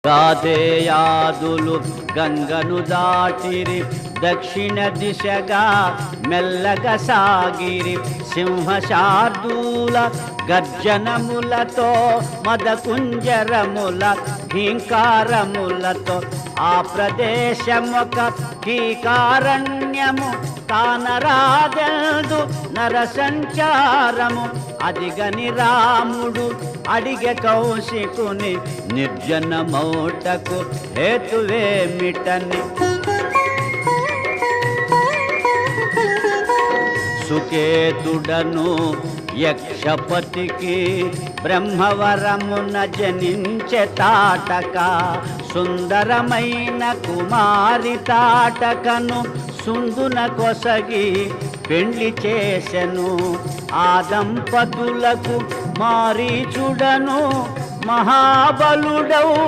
గాధేయాదులు గంగను దాటిరి, దక్షిణ దిశగా మెల్లగా సాగిరి. సింహశార్దూల గర్జనములతో మదకుంజరముల ఘీంకారములతో ఆ ప్రదేశమొక కీకారణ్యము. తానరాజందు నర సంచారము అదిగని రాముడు అడిగె కౌశికుని, నిర్జనమౌటకు హేతువేమిటని. సుకేతుడను యక్షపతికి బ్రహ్మవరమున జనించె తాటక, సుందరమైన కుమారి తాటకను సుందున కొసగి పెండ్లి చేసెను. ఆ దంపతులకు మారీచుడను మహాబలుడవు